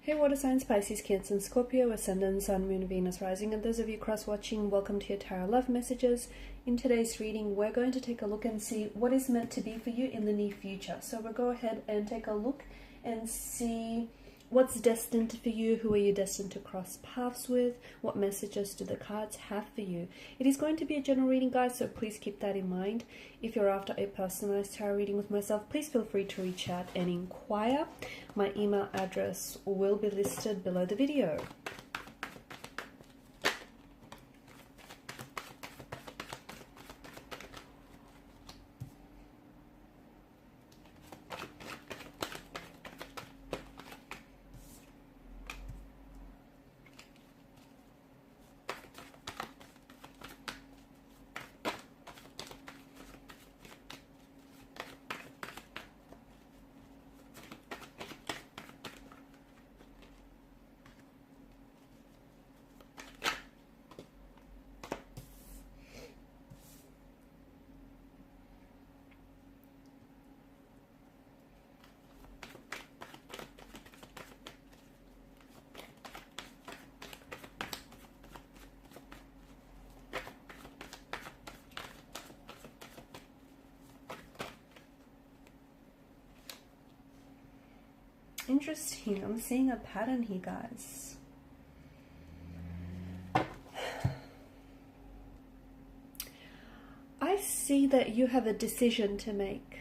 Hey water signs, Pisces, Cancer and Scorpio, Ascendant, Sun, Moon, Venus, Rising, and those of you cross-watching, welcome to your Tarot Love Messages. In today's reading, we're going to take a look and see what is meant to be for you in the near future. So we'll go ahead and take a look and see what's destined for you, who are you destined to cross paths with, what messages do the cards have for you. It is going to be a general reading, guys, so please keep that in mind. If you're after a personalized tarot reading with myself, please feel free to reach out and inquire. My email address will be listed below the video. Interesting. I'm seeing a pattern here, guys. I see that you have a decision to make.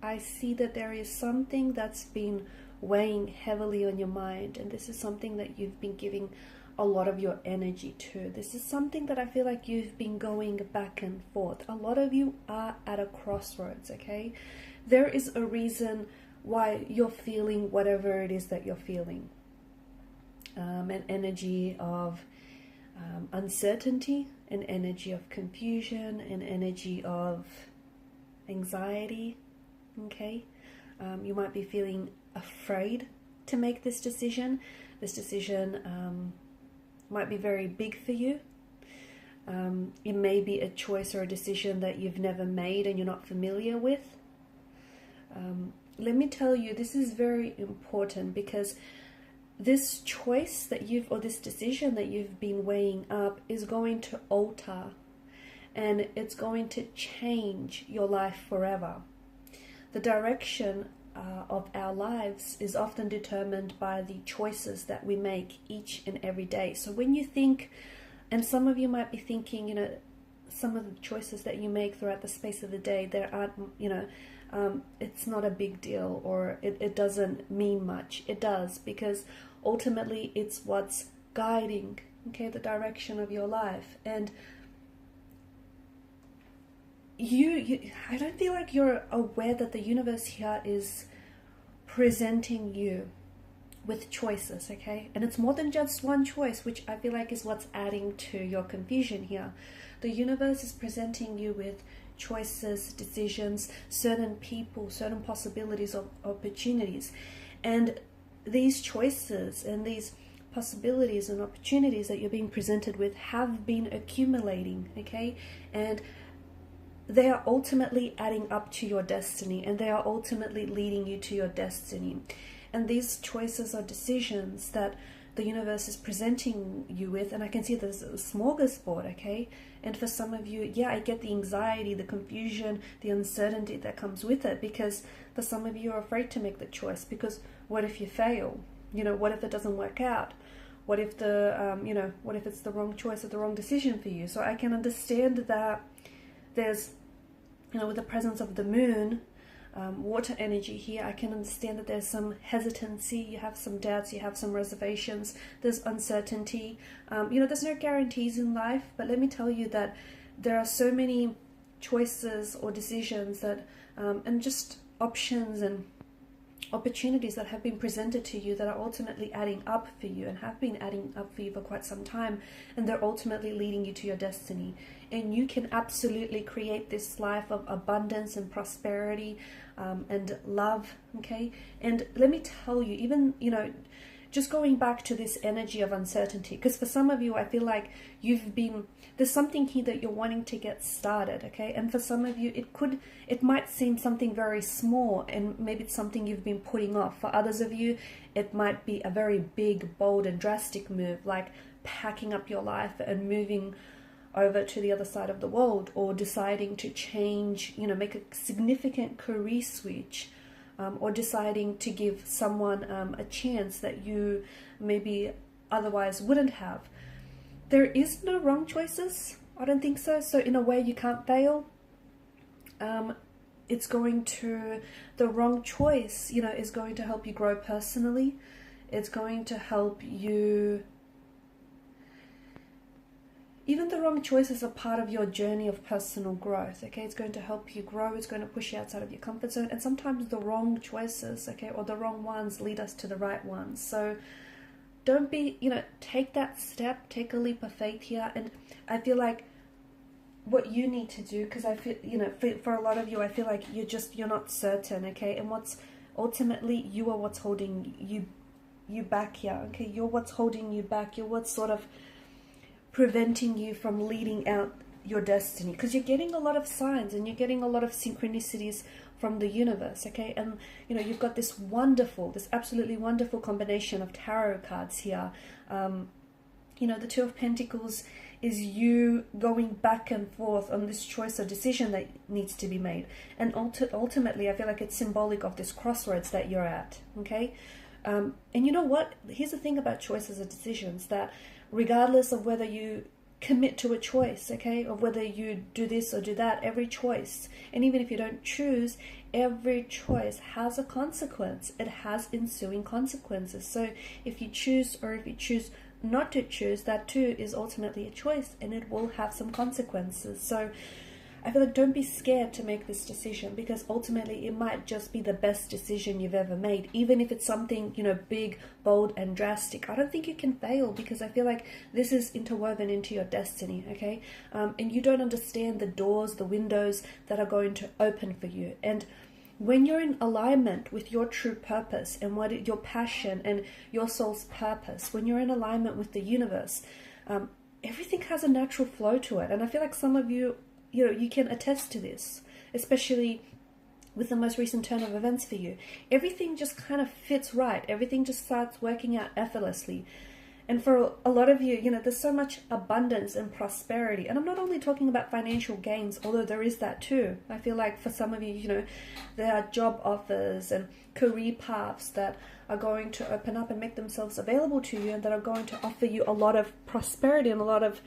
I see that there is something that's been weighing heavily on your mind, and this is something that you've been giving a lot of your energy to. This is something that I feel like you've been going back and forth. A lot of you are at a crossroads, okay? There is a reason why you're feeling whatever it is that you're feeling. An energy of uncertainty, an energy of confusion, an energy of anxiety, okay? You might be feeling afraid to make this decision. This decision might be very big for you. It may be a choice or a decision that you've never made and you're not familiar with. Let me tell you, this is very important because this choice that or this decision that you've been weighing up is going to alter, and it's going to change your life forever. The direction of our lives is often determined by the choices that we make each and every day. So when you think, and some of you might be thinking, you know, some of the choices that you make throughout the space of the day, there aren't, you know, it's not a big deal, or it doesn't mean much. It does, because ultimately it's what's guiding, okay, the direction of your life. And I don't feel like you're aware that the universe here is presenting you with choices, okay? And it's more than just one choice, which I feel like is what's adding to your confusion here. The universe is presenting you with choices, decisions, certain people, certain possibilities of opportunities. And these choices and these possibilities and opportunities that you're being presented with have been accumulating, okay? And they are ultimately adding up to your destiny, and they are ultimately leading you to your destiny. And these choices are decisions that the universe is presenting you with, and I can see there's a smorgasbord, okay? And for some of you, yeah, I get the anxiety, the confusion, the uncertainty that comes with it, because for some of you are afraid to make the choice, because what if you fail? You know, what if it doesn't work out? What if you know, what if it's the wrong choice or the wrong decision for you? So I can understand that there's, you know, with the presence of the moon, water energy here, I can understand that there's some hesitancy, you have some doubts, you have some reservations, there's uncertainty. You know, there's no guarantees in life, but let me tell you that there are so many choices or decisions that, and just options and opportunities that have been presented to you that are ultimately adding up for you, and have been adding up for you for quite some time, and they're ultimately leading you to your destiny. And you can absolutely create this life of abundance and prosperity and love, okay? And let me tell you, even, you know, just going back to this energy of uncertainty, because for some of you, I feel like there's something here that you're wanting to get started, okay? And for some of you, it might seem something very small, and maybe it's something you've been putting off. For others of you, it might be a very big, bold, and drastic move, like packing up your life and moving over to the other side of the world, or deciding to change, make a significant career switch, or deciding to give someone a chance that you maybe otherwise wouldn't have. There is no wrong choices. I don't think so. So in a way, you can't fail. The wrong choice, is going to help you grow personally. It's going to help you. Even the wrong choices are part of your journey of personal growth, okay? It's going to help you grow. It's going to push you outside of your comfort zone. And sometimes the wrong choices, okay, or the wrong ones lead us to the right ones. So don't be, take that step, take a leap of faith here. And I feel like what you need to do, because I feel, for a lot of you, I feel like you're not certain, okay? And ultimately, you are what's holding you back here, okay? You're what's holding you back. You're what's sort of preventing you from leading out your destiny, because you're getting a lot of signs and you're getting a lot of synchronicities from the universe, okay? And you've got this absolutely wonderful combination of tarot cards here. The Two of Pentacles is you going back and forth on this choice or decision that needs to be made, and ultimately I feel like it's symbolic of this crossroads that you're at, okay? And you know what, here's the thing about choices or decisions, that regardless of whether you commit to a choice, okay, or whether you do this or do that, every choice, and even if you don't choose, every choice has a consequence. It has ensuing consequences. So if you choose, or if you choose not to choose, that too is ultimately a choice, and it will have some consequences. So I feel like don't be scared to make this decision, because ultimately it might just be the best decision you've ever made, even if it's something, big, bold, and drastic. I don't think you can fail, because I feel like this is interwoven into your destiny, okay? And you don't understand the doors, the windows that are going to open for you. And when you're in alignment with your true purpose and your passion and your soul's purpose, when you're in alignment with the universe, everything has a natural flow to it. And I feel like some of you, you can attest to this, especially with the most recent turn of events for you. Everything just kind of fits right. Everything just starts working out effortlessly. And for a lot of you, there's so much abundance and prosperity. And I'm not only talking about financial gains, although there is that too. I feel like for some of you, there are job offers and career paths that are going to open up and make themselves available to you, and that are going to offer you a lot of prosperity and a lot of,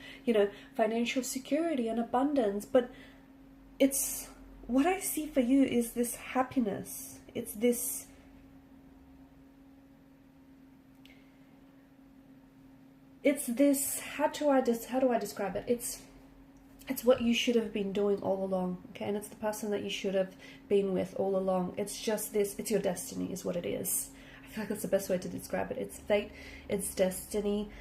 financial security and abundance. But what I see for you is this happiness. It's this, how do I describe it? It's what you should have been doing all along, okay? And it's the person that you should have been with all along. It's just this, it's your destiny is what it is. I feel like that's the best way to describe it. It's fate, it's destiny.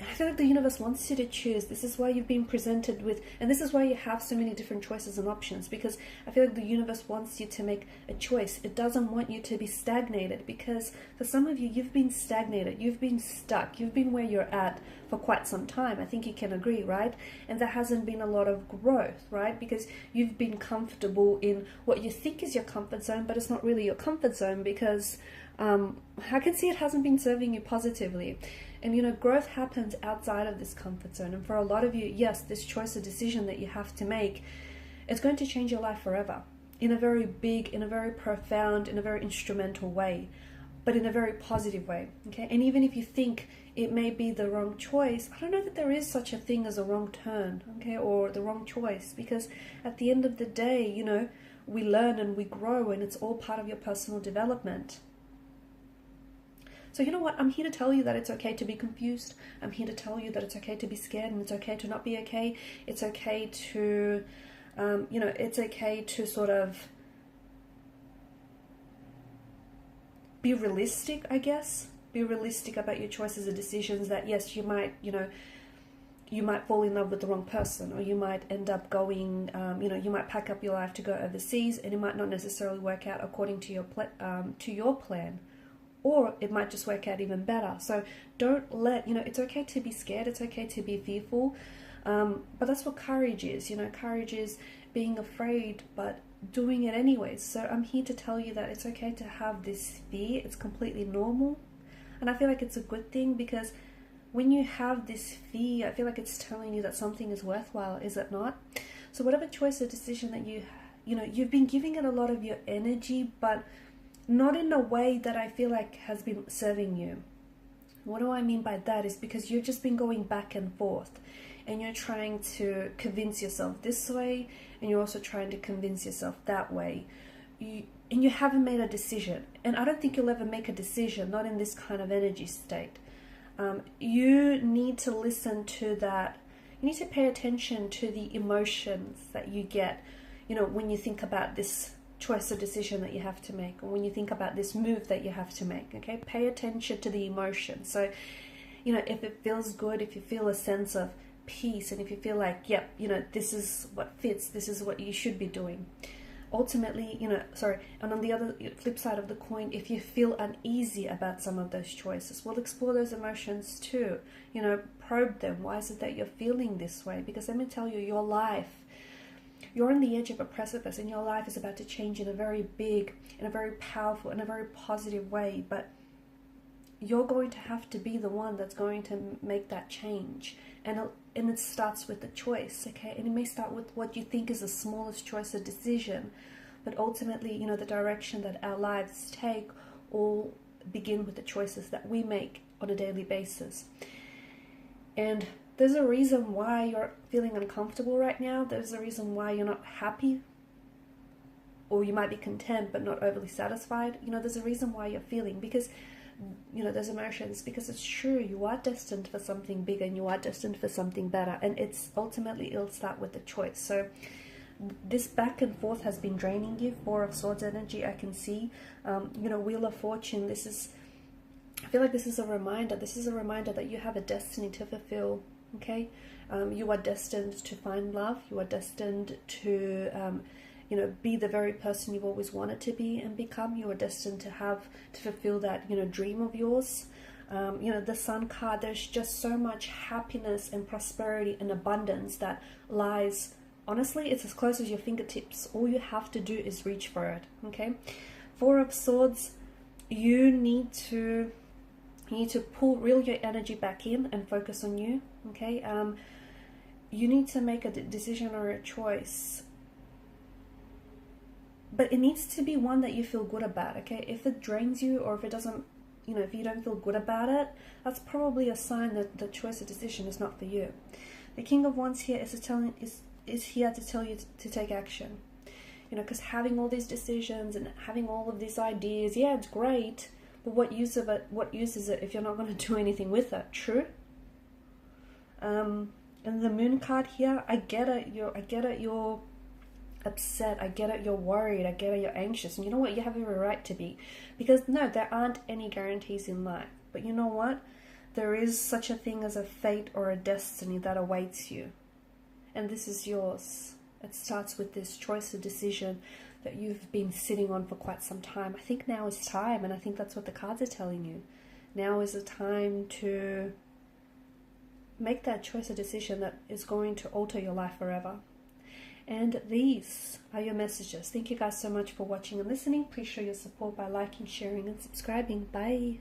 I feel like the universe wants you to choose. This is why you've been presented with, and this is why you have so many different choices and options, because I feel like the universe wants you to make a choice. It doesn't want you to be stagnated, because for some of you, you've been stagnated, you've been stuck, you've been where you're at for quite some time. I think you can agree, right? And there hasn't been a lot of growth, right? Because you've been comfortable in what you think is your comfort zone, but it's not really your comfort zone, because I can see it hasn't been serving you positively. And growth happens outside of this comfort zone. And for a lot of you, yes, this choice or decision that you have to make, it's going to change your life forever, in a very big, in a very profound, in a very instrumental way, but in a very positive way, okay? And even if you think it may be the wrong choice, I don't know that there is such a thing as a wrong turn, okay, or the wrong choice, because at the end of the day, we learn and we grow, and it's all part of your personal development. So you know what? I'm here to tell you that it's okay to be confused. I'm here to tell you that it's okay to be scared, and it's okay to not be okay. It's okay to, it's okay to sort of be realistic, I guess. Be realistic about your choices and decisions, that yes, you might, you might fall in love with the wrong person, or you might end up going, you might pack up your life to go overseas, and it might not necessarily work out according to your plan, or it might just work out even better. So don't let, it's okay to be scared, it's okay to be fearful, but that's what courage is. Courage is being afraid, but doing it anyways. So I'm here to tell you that it's okay to have this fear. It's completely normal, and I feel like it's a good thing, because when you have this fear, I feel like it's telling you that something is worthwhile, is it not? So whatever choice or decision that you've been giving it a lot of your energy, but not in a way that I feel like has been serving you. What do I mean by that is because you've just been going back and forth, and you're trying to convince yourself this way, and you're also trying to convince yourself that way. And you haven't made a decision. And I don't think you'll ever make a decision, not in this kind of energy state. You need to listen to that. You need to pay attention to the emotions that you get, when you think about this choice or decision that you have to make, or when you think about this move that you have to make. Okay, pay attention to the emotions. So, if it feels good, if you feel a sense of peace, and if you feel like, yep, this is what fits, this is what you should be doing. Ultimately, and on the other flip side of the coin, if you feel uneasy about some of those choices, we'll explore those emotions too. Probe them. Why is it that you're feeling this way? Because let me tell you, your life, you're on the edge of a precipice, and your life is about to change in a very big, in a very powerful, in a very positive way. But you're going to have to be the one that's going to make that change. And it starts with the choice, okay? And it may start with what you think is the smallest choice or decision, but ultimately, the direction that our lives take all begin with the choices that we make on a daily basis. And there's a reason why you're feeling uncomfortable right now. There's a reason why you're not happy, or you might be content but not overly satisfied. There's a reason why you're feeling, because those emotions, because it's true, you are destined for something bigger, and you are destined for something better, and it's ultimately, it'll start with the choice. So this back and forth has been draining you. Four of Swords energy, I can see. Wheel of Fortune, I feel like this is a reminder that you have a destiny to fulfill, okay? You are destined to find love, you are destined to be the very person you've always wanted to be and become. You are destined to fulfill that, dream of yours. The Sun card, there's just so much happiness and prosperity and abundance that lies, honestly, it's as close as your fingertips. All you have to do is reach for it, okay? Four of Swords, you need to reel your energy back in and focus on you, okay? You need to make a decision or a choice, but it needs to be one that you feel good about, okay? If it drains you, or if it doesn't, if you don't feel good about it, that's probably a sign that the choice or decision is not for you. The King of Wands here is here to tell you to take action, because having all these decisions and having all of these ideas, yeah, it's great, but what use is it if you're not going to do anything with it? True. And the Moon card here, I get it, you're upset, I get it, you're worried, I get it, you're anxious, and you know what, you have every right to be, because no, there aren't any guarantees in life, but you know what, there is such a thing as a fate or a destiny that awaits you, and this is yours. It starts with this choice or decision that you've been sitting on for quite some time. I think now is time, and I think that's what the cards are telling you. Now is the time to make that choice or decision that is going to alter your life forever. And these are your messages. Thank you guys so much for watching and listening. Please show your support by liking, sharing, and subscribing. Bye.